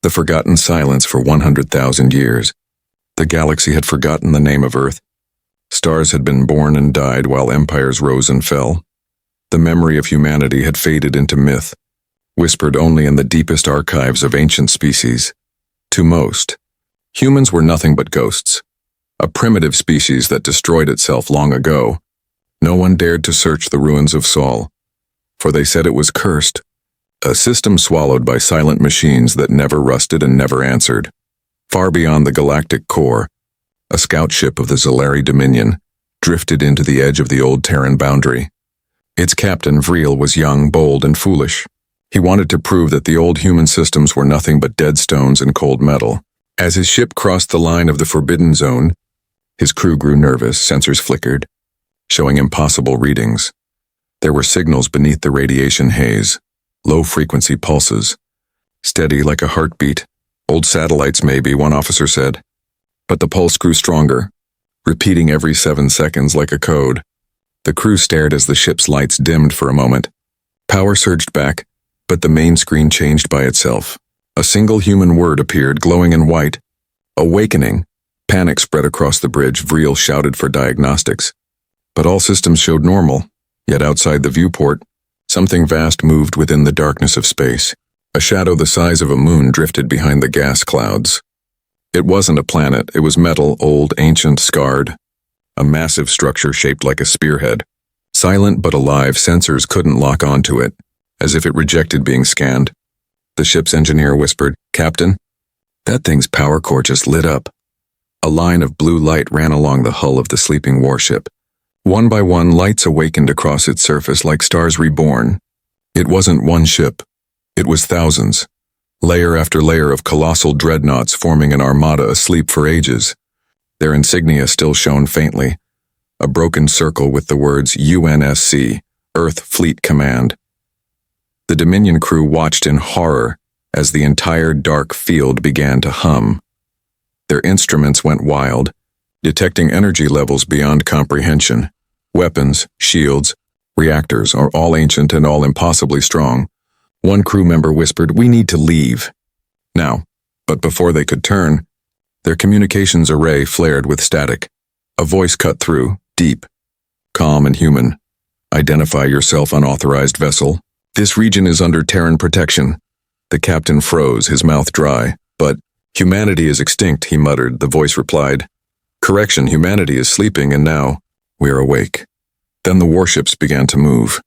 The forgotten silence for 100,000 years. The galaxy had forgotten the name of Earth. Stars had been born and died while empires rose and fell. The memory of humanity had faded into myth, whispered only in the deepest archives of ancient species. To most, humans were nothing but ghosts, a primitive species that destroyed itself long ago. No one dared to search the ruins of Sol, for they said it was cursed, a system swallowed by silent machines that never rusted and never answered. Far beyond the galactic core, a scout ship of the Zalari Dominion drifted into the edge of the old Terran boundary. Its captain, Vreel, was young, bold, and foolish. He wanted to prove that the old human systems were nothing but dead stones and cold metal. As his ship crossed the line of the Forbidden Zone, his crew grew nervous, sensors flickered, showing impossible readings. There were signals beneath the radiation haze, low-frequency pulses, steady like a heartbeat. Old satellites maybe, one officer said. But the pulse grew stronger, repeating every 7 seconds like a code. The crew stared as the ship's lights dimmed for a moment. Power surged back, but the main screen changed by itself. A single human word appeared, glowing in white. Awakening. Panic spread across the bridge. Vreel shouted for diagnostics. But all systems showed normal, yet outside the viewport, something vast moved within the darkness of space. A shadow the size of a moon drifted behind the gas clouds. It wasn't a planet, it was metal, old, ancient, scarred. A massive structure shaped like a spearhead. Silent but alive, sensors couldn't lock onto it, as if it rejected being scanned. The ship's engineer whispered, "Captain, that thing's power core just lit up." A line of blue light ran along the hull of the sleeping warship. One by one, lights awakened across its surface like stars reborn. It wasn't one ship. It was thousands. Layer after layer of colossal dreadnoughts forming an armada asleep for ages. Their insignia still shone faintly. A broken circle with the words UNSC, Earth Fleet Command. The Dominion crew watched in horror as the entire dark field began to hum. Their instruments went wild, detecting energy levels beyond comprehension. Weapons, shields, reactors are all ancient and all impossibly strong. One crew member whispered, "We need to leave." Now, but before they could turn, their communications array flared with static. A voice cut through, deep, calm and human. "Identify yourself, unauthorized vessel. This region is under Terran protection." The captain froze, his mouth dry. "But humanity is extinct," he muttered. The voice replied, "Correction, humanity is sleeping and now we are awake." Then the warships began to move.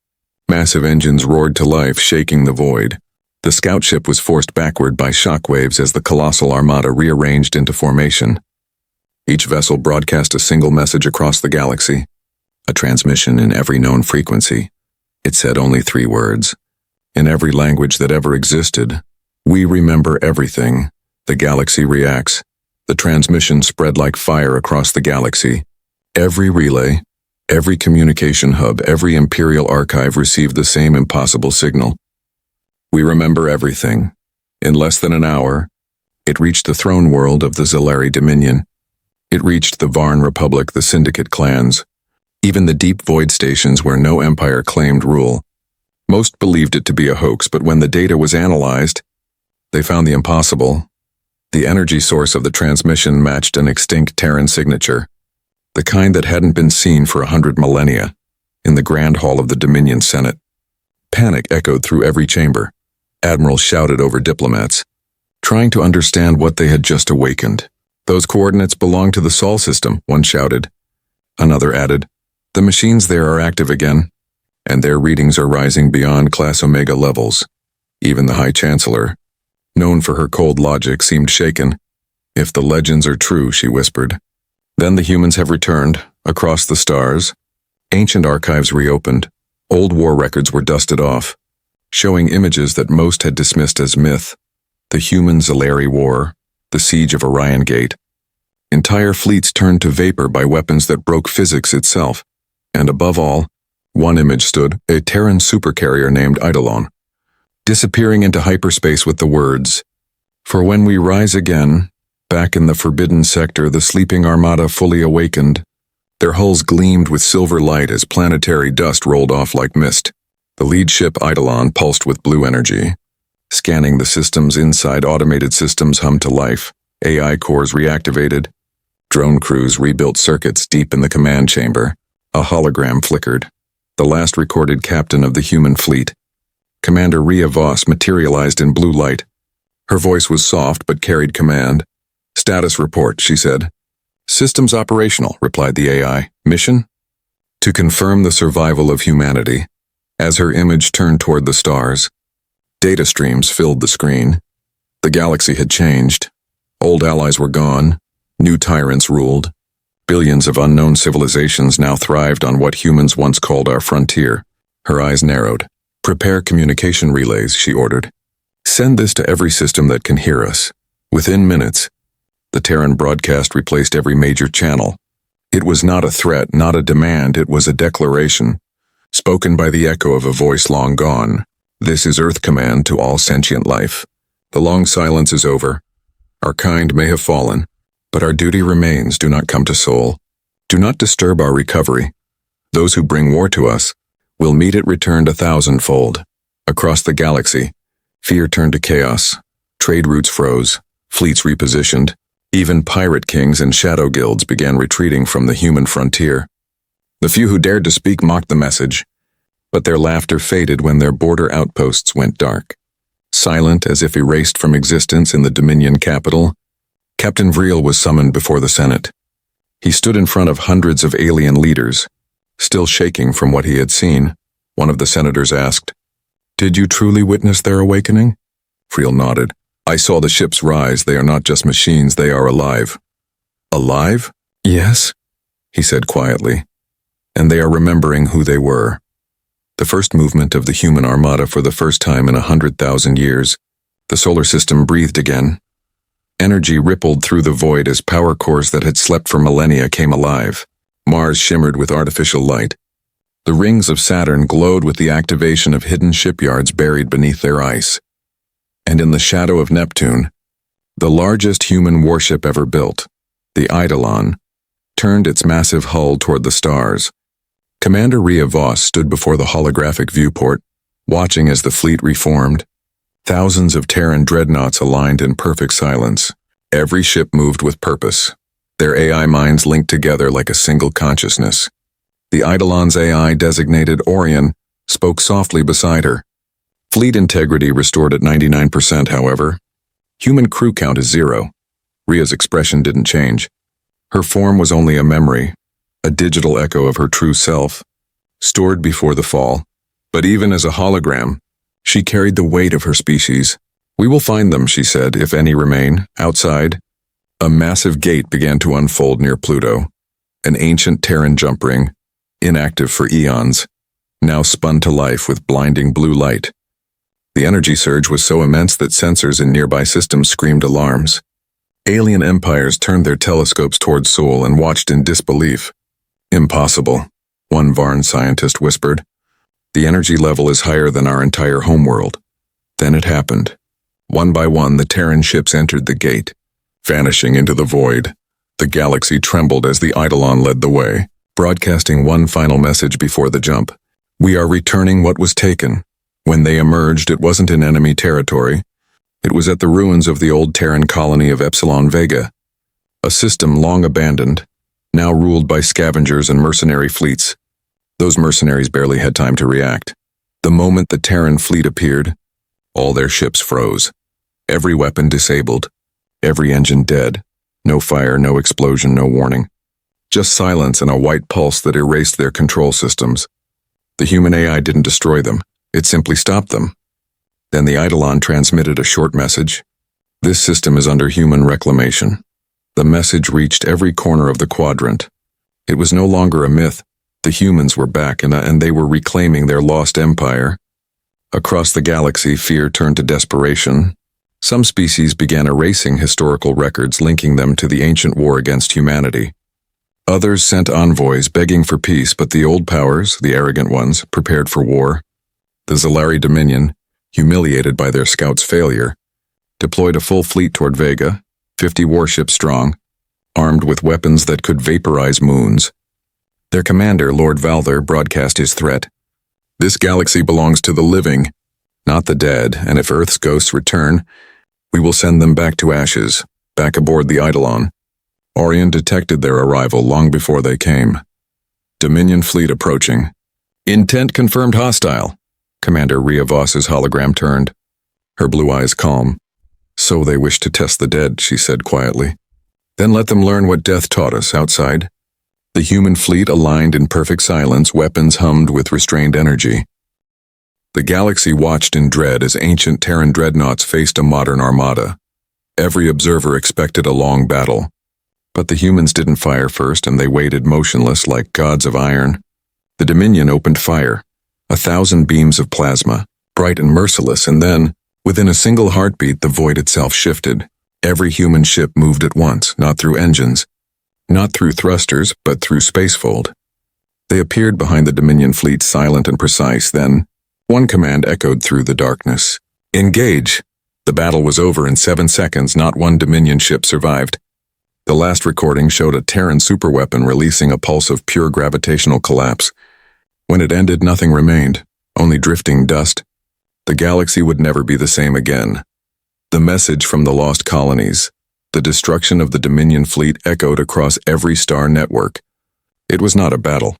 Massive engines roared to life, shaking the void. The scout ship was forced backward by shockwaves as the colossal armada rearranged into formation. Each vessel broadcast a single message across the galaxy, a transmission in every known frequency. It said only 3 words. In every language that ever existed, "We remember everything. The galaxy reacts." The transmission spread like fire across the galaxy. Every relay, every communication hub, every Imperial archive received the same impossible signal. "We remember everything." In less than an hour, it reached the throne world of the Zalari Dominion. It reached the Varn Republic, the Syndicate clans, even the deep void stations where no empire claimed rule. Most believed it to be a hoax, but when the data was analyzed, they found the impossible. The energy source of the transmission matched an extinct Terran signature, the kind that hadn't been seen for 100 millennia, in the Grand Hall of the Dominion Senate. Panic echoed through every chamber. Admirals shouted over diplomats, trying to understand what they had just awakened. "Those coordinates belong to the Sol system," one shouted. Another added, "The machines there are active again, and their readings are rising beyond Class Omega levels." Even the High Chancellor, known for her cold logic, seemed shaken. "If the legends are true," she whispered. Then the humans have returned, across the stars. Ancient archives reopened. Old war records were dusted off, showing images that most had dismissed as myth. The human Zalari War, the siege of Orion Gate. Entire fleets turned to vapor by weapons that broke physics itself. And above all, one image stood, a Terran supercarrier named Eidolon, disappearing into hyperspace with the words, "For when we rise again," back in the Forbidden Sector, the sleeping armada fully awakened. Their hulls gleamed with silver light as planetary dust rolled off like mist. The lead ship, Eidolon, pulsed with blue energy. Scanning the systems inside, automated systems hummed to life. AI cores reactivated. Drone crews rebuilt circuits deep in the command chamber. A hologram flickered. The last recorded captain of the human fleet. Commander Rhea Voss materialized in blue light. Her voice was soft but carried command. "Status report," she said. "Systems operational," replied the AI. "Mission?" "To confirm the survival of humanity." As her image turned toward the stars, data streams filled the screen. The galaxy had changed. Old allies were gone. New tyrants ruled. Billions of unknown civilizations now thrived on what humans once called our frontier. Her eyes narrowed. "Prepare communication relays," she ordered. "Send this to every system that can hear us." Within minutes, the Terran broadcast replaced every major channel. It was not a threat, not a demand, it was a declaration, spoken by the echo of a voice long gone. "This is Earth Command to all sentient life. The long silence is over. Our kind may have fallen, but our duty remains. Do not come to Sol. Do not disturb our recovery. Those who bring war to us will meet it returned 1,000-fold. Across the galaxy, fear turned to chaos. Trade routes froze. Fleets repositioned. Even pirate kings and shadow guilds began retreating from the human frontier. The few who dared to speak mocked the message, but their laughter faded when their border outposts went dark. Silent as if erased from existence in the Dominion capital, Captain Vreel was summoned before the Senate. He stood in front of hundreds of alien leaders, still shaking from what he had seen. One of the senators asked, "Did you truly witness their awakening?" Vreel nodded. "I saw the ships rise. They are not just machines, they are alive." "Alive?" "Yes," he said quietly. "And they are remembering who they were." The first movement of the human armada for the first time in 100,000 years. The solar system breathed again. Energy rippled through the void as power cores that had slept for millennia came alive. Mars shimmered with artificial light. The rings of Saturn glowed with the activation of hidden shipyards buried beneath their ice. And in the shadow of Neptune, the largest human warship ever built, the Eidolon, turned its massive hull toward the stars. Commander Rhea Voss stood before the holographic viewport, watching as the fleet reformed. Thousands of Terran dreadnoughts aligned in perfect silence. Every ship moved with purpose, their AI minds linked together like a single consciousness. The Eidolon's AI, designated Orion, spoke softly beside her. Fleet integrity restored at 99%, however. Human crew count is 0. Rhea's expression didn't change. Her form was only a memory, a digital echo of her true self, stored before the fall. But even as a hologram, she carried the weight of her species. "We will find them," she said, "if any remain." Outside, a massive gate began to unfold near Pluto. An ancient Terran jump ring, inactive for eons, now spun to life with blinding blue light. The energy surge was so immense that sensors in nearby systems screamed alarms. Alien empires turned their telescopes toward Sol and watched in disbelief. "Impossible," one Varn scientist whispered. "The energy level is higher than our entire homeworld." Then it happened. One by one, the Terran ships entered the gate, vanishing into the void. The galaxy trembled as the Eidolon led the way, broadcasting one final message before the jump. "We are returning what was taken." When they emerged, it wasn't in enemy territory. It was at the ruins of the old Terran colony of Epsilon Vega, a system long abandoned, now ruled by scavengers and mercenary fleets. Those mercenaries barely had time to react. The moment the Terran fleet appeared, all their ships froze. Every weapon disabled, every engine dead. No fire, no explosion, no warning. Just silence and a white pulse that erased their control systems. The human AI didn't destroy them. It simply stopped them. Then the Eidolon transmitted a short message. "This system is under human reclamation." The message reached every corner of the quadrant. It was no longer a myth. The humans were back and they were reclaiming their lost empire. Across the galaxy, fear turned to desperation. Some species began erasing historical records, linking them to the ancient war against humanity. Others sent envoys begging for peace, but the old powers, the arrogant ones, prepared for war. The Zalari Dominion, humiliated by their scouts' failure, deployed a full fleet toward Vega, 50 warships strong, armed with weapons that could vaporize moons. Their commander, Lord Valther, broadcast his threat. "This galaxy belongs to the living. Not the dead, and if Earth's ghosts return, we will send them back to ashes, back aboard the Eidolon. Orion detected their arrival long before they came. Dominion fleet approaching. Intent confirmed hostile. Commander Rhea Voss's hologram turned, her blue eyes calm. So they wish to test the dead, she said quietly. Then let them learn what death taught us outside. The human fleet aligned in perfect silence, weapons hummed with restrained energy. The galaxy watched in dread as ancient Terran dreadnoughts faced a modern armada. Every observer expected a long battle. But the humans didn't fire first, and they waited motionless like gods of iron. The Dominion opened fire, 1,000 beams of plasma, bright and merciless, and then, within a single heartbeat, the void itself shifted. Every human ship moved at once, not through engines, not through thrusters, but through spacefold. They appeared behind the Dominion fleet, silent and precise. Then, one command echoed through the darkness. Engage! The battle was over in 7 seconds. Not one Dominion ship survived. The last recording showed a Terran superweapon releasing a pulse of pure gravitational collapse. When it ended, nothing remained, only drifting dust. The galaxy would never be the same again. The message from the lost colonies, the destruction of the Dominion fleet, echoed across every star network. It was not a battle.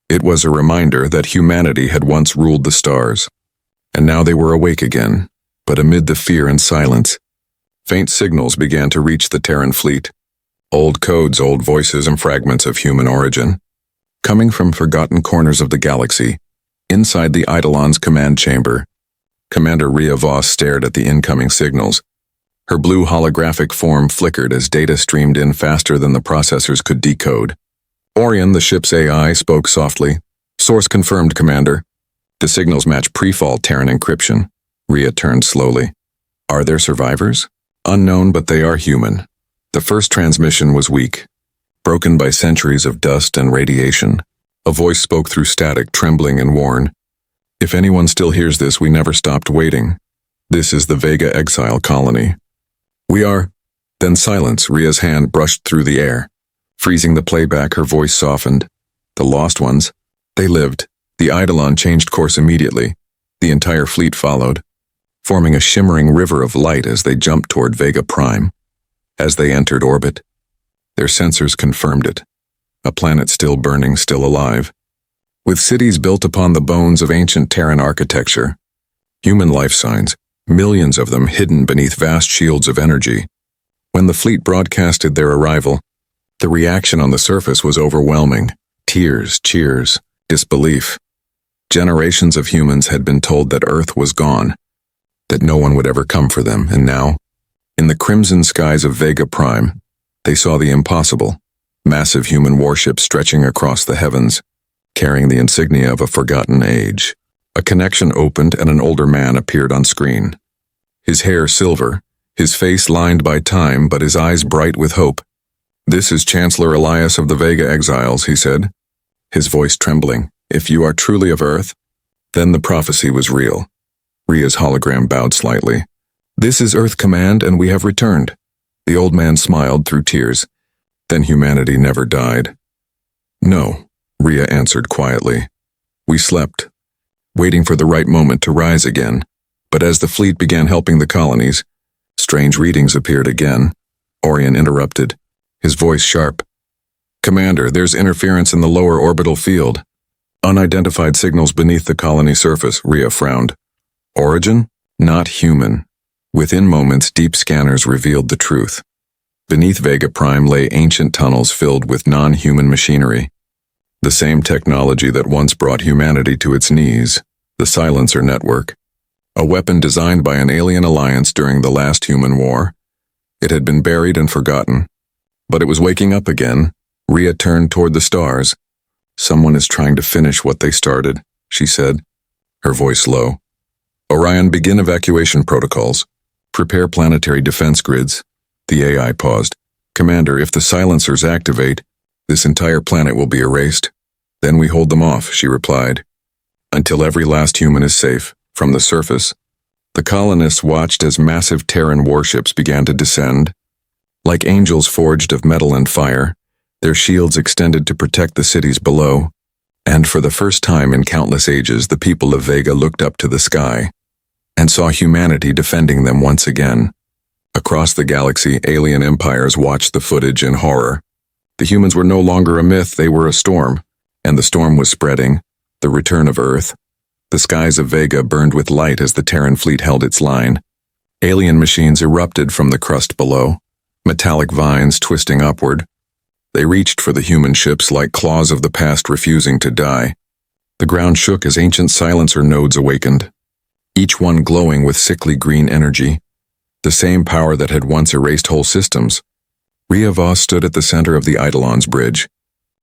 It was a reminder that humanity had once ruled the stars. And now they were awake again, but amid the fear and silence, faint signals began to reach the Terran fleet. Old codes, old voices, and fragments of human origin. Coming from forgotten corners of the galaxy, inside the Eidolon's command chamber, Commander Rhea Voss stared at the incoming signals. Her blue holographic form flickered as data streamed in faster than the processors could decode. Orion, the ship's AI, spoke softly. Source confirmed, Commander. The signals match pre-fall Terran encryption. Rhea turned slowly. Are there survivors? Unknown, but they are human. The first transmission was weak, broken by centuries of dust and radiation. A voice spoke through static, trembling and worn. If anyone still hears this, we never stopped waiting. This is the Vega exile colony. We are... Then silence. Rhea's hand brushed through the air. Freezing the playback, her voice softened. The lost ones. They lived. The Eidolon changed course immediately. The entire fleet followed, forming a shimmering river of light as they jumped toward Vega Prime. As they entered orbit, their sensors confirmed it. A planet still burning, still alive. With cities built upon the bones of ancient Terran architecture. Human life signs, millions of them hidden beneath vast shields of energy. When the fleet broadcasted their arrival, the reaction on the surface was overwhelming. Tears, cheers, disbelief. Generations of humans had been told that Earth was gone, that no one would ever come for them, and now, in the crimson skies of Vega Prime, they saw the impossible. Massive human warships stretching across the heavens, carrying the insignia of a forgotten age. A connection opened and an older man appeared on screen. His hair silver, his face lined by time, but his eyes bright with hope. This is Chancellor Elias of the Vega Exiles, he said, his voice trembling. If you are truly of Earth, then the prophecy was real. Rhea's hologram bowed slightly. This is Earth Command, and we have returned. The old man smiled through tears. Then humanity never died. No, Rhea answered quietly. We slept, waiting for the right moment to rise again. But as the fleet began helping the colonies, strange readings appeared again. Orion interrupted, his voice sharp. Commander, there's interference in the lower orbital field. Unidentified signals beneath the colony surface, Rhea frowned. Origin? Not human. Within moments, deep scanners revealed the truth. Beneath Vega Prime lay ancient tunnels filled with non-human machinery. The same technology that once brought humanity to its knees, the Silencer Network. A weapon designed by an alien alliance during the last human war. It had been buried and forgotten. But it was waking up again. Rhea turned toward the stars. Someone is trying to finish what they started, she said, her voice low. Orion, begin evacuation protocols. Prepare planetary defense grids. The AI paused. Commander, if the silencers activate, this entire planet will be erased. Then we hold them off, she replied. Until every last human is safe, from the surface. The colonists watched as massive Terran warships began to descend. Like angels forged of metal and fire, their shields extended to protect the cities below. And for the first time in countless ages, the people of Vega looked up to the sky. and saw humanity defending them once again. Across the galaxy, alien empires watched the footage in horror. The humans were no longer a myth, they were a storm, and the storm was spreading, the return of Earth. The skies of Vega burned with light as the Terran fleet held its line. Alien machines erupted from the crust below, metallic vines twisting upward. They reached for the human ships like claws of the past refusing to die. The ground shook as ancient silencer nodes awakened, each one glowing with sickly green energy, the same power that had once erased whole systems. Rhea Voss stood at the center of the Eidolon's bridge.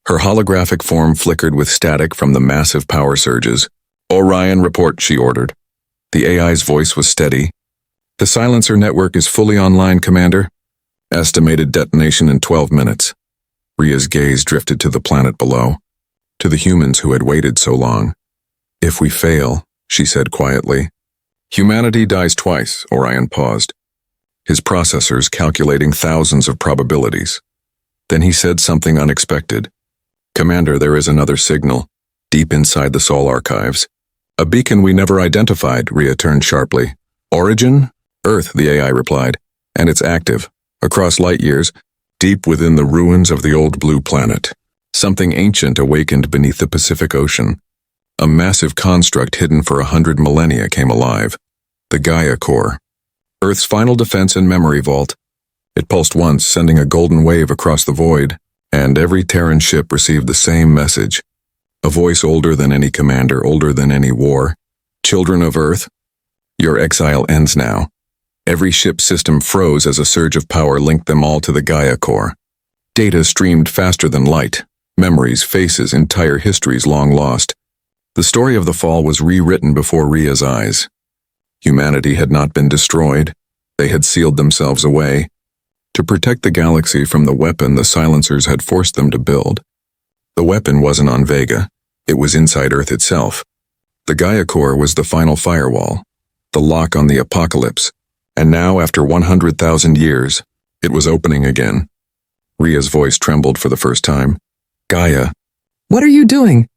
Her holographic form flickered with static from the massive power surges. "Orion, report," she ordered. The AI's voice was steady. "The silencer network is fully online, Commander. Estimated detonation in 12 minutes. Rhea's gaze drifted to the planet below, to the humans who had waited so long. "If we fail," she said quietly. "Humanity dies twice," Orion paused, his processors calculating thousands of probabilities. Then he said something unexpected. "Commander, there is another signal, deep inside the Sol archives. A beacon we never identified," Rhea turned sharply. "Origin?" "Earth," the AI replied, "and it's active, across light years, deep within the ruins of the old blue planet. Something ancient awakened beneath the Pacific Ocean. A massive construct hidden for 100 millennia came alive. The Gaia core. Earth's final defense and memory vault. It pulsed once, sending a golden wave across the void, and every Terran ship received the same message. A voice older than any commander, older than any war. Children of Earth, your exile ends now." Every ship system froze as a surge of power linked them all to the Gaia core. Data streamed faster than light. Memories, faces, entire histories long lost. The story of the fall was rewritten before Rhea's eyes. Humanity had not been destroyed. They had sealed themselves away. To protect the galaxy from the weapon the silencers had forced them to build. The weapon wasn't on Vega. It was inside Earth itself. The Gaia core was the final firewall, the lock on the apocalypse. And now, after 100,000 years, it was opening again. Rhea's voice trembled for the first time. "Gaia." "What are you doing?"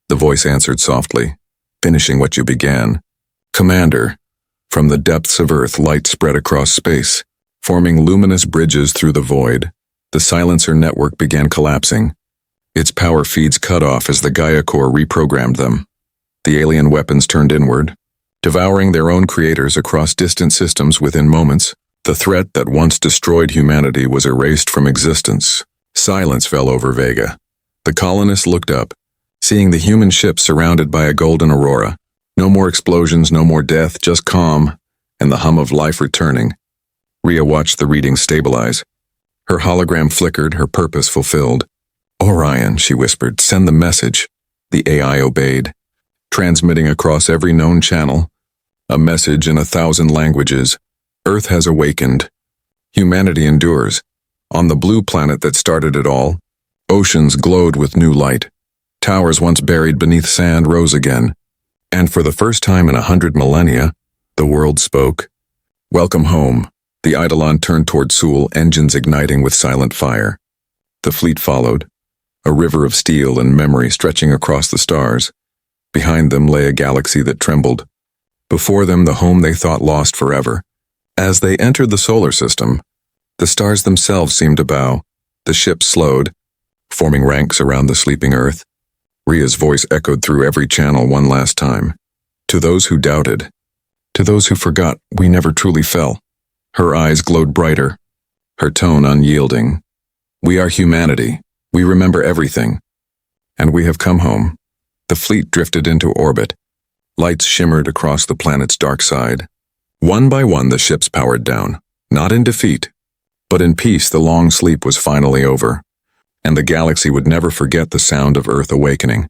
The voice answered softly. "Finishing what you began. Commander." From the depths of Earth, light spread across space, forming luminous bridges through the void. The silencer network began collapsing. Its power feeds cut off as the Gaia core reprogrammed them. The alien weapons turned inward, devouring their own creators across distant systems within moments. The threat that once destroyed humanity was erased from existence. Silence fell over Vega. The colonists looked up, seeing the human ship surrounded by a golden aurora. No more explosions, no more death, just calm, and the hum of life returning. Rhea watched the reading stabilize. Her hologram flickered, her purpose fulfilled. "Orion," she whispered, "send the message." The AI obeyed, transmitting across every known channel. A message in 1,000 languages. Earth has awakened. Humanity endures. On the blue planet that started it all, oceans glowed with new light. Towers once buried beneath sand rose again. And for the first time in 100 millennia, the world spoke. "Welcome home." The Eidolon turned toward Sul, engines igniting with silent fire. The fleet followed, a river of steel and memory stretching across the stars. Behind them lay a galaxy that trembled. Before them, the home they thought lost forever. As they entered the solar system, the stars themselves seemed to bow. The ship slowed, forming ranks around the sleeping Earth. Rhea's voice echoed through every channel one last time. "To those who doubted, to those who forgot, we never truly fell." Her eyes glowed brighter, her tone unyielding. "We are humanity. We remember everything. And we have come home." The fleet drifted into orbit. Lights shimmered across the planet's dark side. One by one, the ships powered down, not in defeat, but in peace. The long sleep was finally over, and the galaxy would never forget the sound of Earth awakening.